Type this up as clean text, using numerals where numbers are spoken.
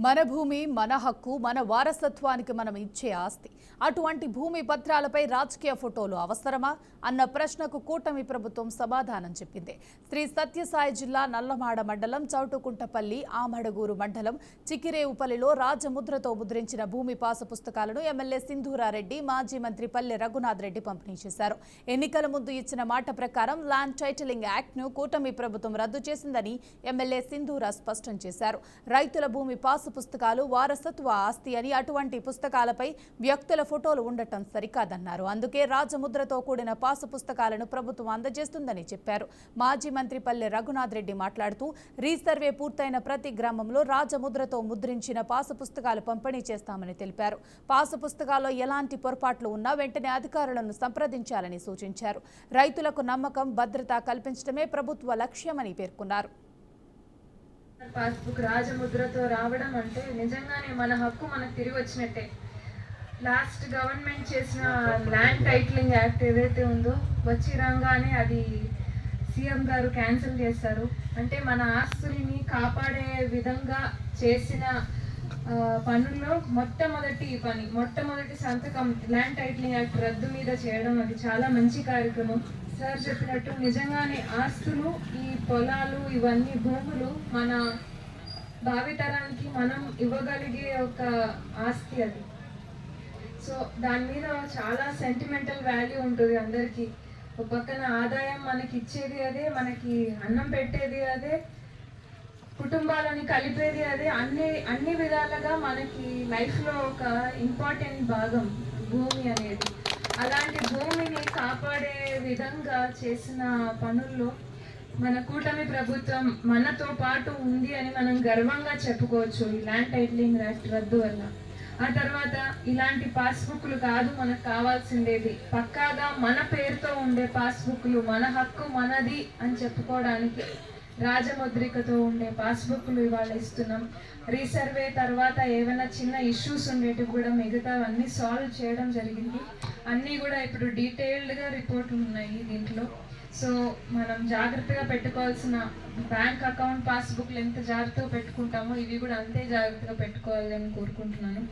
మన భూమి మన హక్కు మన వారసత్వానికి మనం ఇచ్చే ఆస్తి. అటువంటి భూమి పత్రాలపై రాజకీయ ఫోటోలు అవసరమా అన్న ప్రశ్నకు కూటమి ప్రభుత్వం సమాధానం చెప్పింది. శ్రీ సత్యసాయి జిల్లా నల్లమాడ మండలం చౌటుకుంటపల్లి ఆమడగూరు మండలం చికిరేవుపల్లిలో రాజముద్రతో ముద్రించిన భూమి పాసు పుస్తకాలను ఎమ్మెల్యే సింధూరారెడ్డి మాజీ మంత్రి పల్లె రఘునాథ్ రెడ్డి పంపిణీ చేశారు. ఎన్నికల ముందు ఇచ్చిన మాట ప్రకారం ల్యాండ్ టైటిలింగ్ యాక్ట్ ను కూటమి ప్రభుత్వం రద్దు చేసిందని ఎమ్మెల్యే సింధూరా స్పష్టం చేశారు. రైతుల భూమి పాసు పుస్తకాలు వారసత్వ ఆస్తి అని, అటువంటి పుస్తకాలపై వ్యక్తుల ఫోటోలు ఉండటం సరికాదన్నారు. అందుకే రాజముద్రతో కూడిన పాసు పుస్తకాలను ప్రభుత్వం అందజేస్తుందని చెప్పారు. మాజీ మంత్రి పల్లె రఘునాథ్ రెడ్డి మాట్లాడుతూ రీసర్వే పూర్తయిన ప్రతి గ్రామంలో రాజముద్రతో ముద్రించిన పాసు పుస్తకాలు పంపిణీ చేస్తామని తెలిపారు. పాసు పుస్తకాల్లో ఎలాంటి పొరపాట్లు ఉన్నా వెంటనే అధికారులను సంప్రదించాలని సూచించారు. రైతులకు నమ్మకం, భద్రత కల్పించడమే ప్రభుత్వ లక్ష్యమని పేర్కొన్నారు. పాస్బుక్ రాజముద్రతో రావడం అంటే నిజంగానే మన హక్కు మనకు తిరిగి వచ్చినట్టే. లాస్ట్ గవర్నమెంట్ చేసిన ల్యాండ్ టైటిలింగ్ యాక్ట్ ఏదైతే ఉందో వచ్చి రాగానే అది సీఎం గారు క్యాన్సిల్ చేస్తారు. అంటే మన ఆస్తుల్ని కాపాడే విధంగా చేసిన పనుల్లో మొట్టమొదటి సంతకం ల్యాండ్ టైటిలింగ్ యాక్ట్ రద్దు మీద చేయడం అది చాలా మంచి కార్యక్రమం. సార్ చెప్పినట్టు నిజంగానే ఆస్తులు, ఈ పొలాలు, ఇవన్నీ భూములు మన భావితరానికి మనం ఇవ్వగలిగే ఒక ఆస్తి అది. సో దాని మీద చాలా సెంటిమెంటల్ వాల్యూ ఉంటుంది అందరికీ. ఒక పక్కన ఆదాయం మనకి ఇచ్చేది అదే, మనకి అన్నం పెట్టేది అదే, కుటుంబాలని కలిపేది అదే. అన్ని విధాలుగా మనకి లైఫ్లో ఒక ఇంపార్టెంట్ భాగం భూమి అనేది. అలాంటి భూమిని కాపాడే విధంగా చేసిన పనుల్లో మన కూటమి ప్రభుత్వం మనతో పాటు ఉంది అని మనం గర్వంగా చెప్పుకోవచ్చు ఈ ల్యాండ్ టైటిలింగ్ యాక్ట్ రద్దు వల్ల. ఆ తర్వాత ఇలాంటి పాస్బుక్లు కాదు మనకు కావాల్సిందేది, పక్కాగా మన పేరుతో ఉండే పాస్బుక్లు, మన హక్కు మనది అని చెప్పుకోవడానికి రాజముద్రికతో ఉండే పాస్బుక్లు ఇవాళ ఇస్తున్నాం. రీసర్వే తర్వాత ఏమైనా చిన్న ఇష్యూస్ ఉండేటివి కూడా మిగతావన్నీ సాల్వ్ చేయడం జరిగింది. అన్నీ కూడా ఇప్పుడు డీటెయిల్డ్గా రిపోర్ట్లు ఉన్నాయి దీంట్లో. సో మనం జాగ్రత్తగా పెట్టుకోవాల్సిన బ్యాంక్ అకౌంట్ పాస్బుక్లు ఎంత జాగ్రత్తగా పెట్టుకుంటామో ఇవి కూడా అంతే జాగ్రత్తగా పెట్టుకోవాలని కోరుకుంటున్నాను.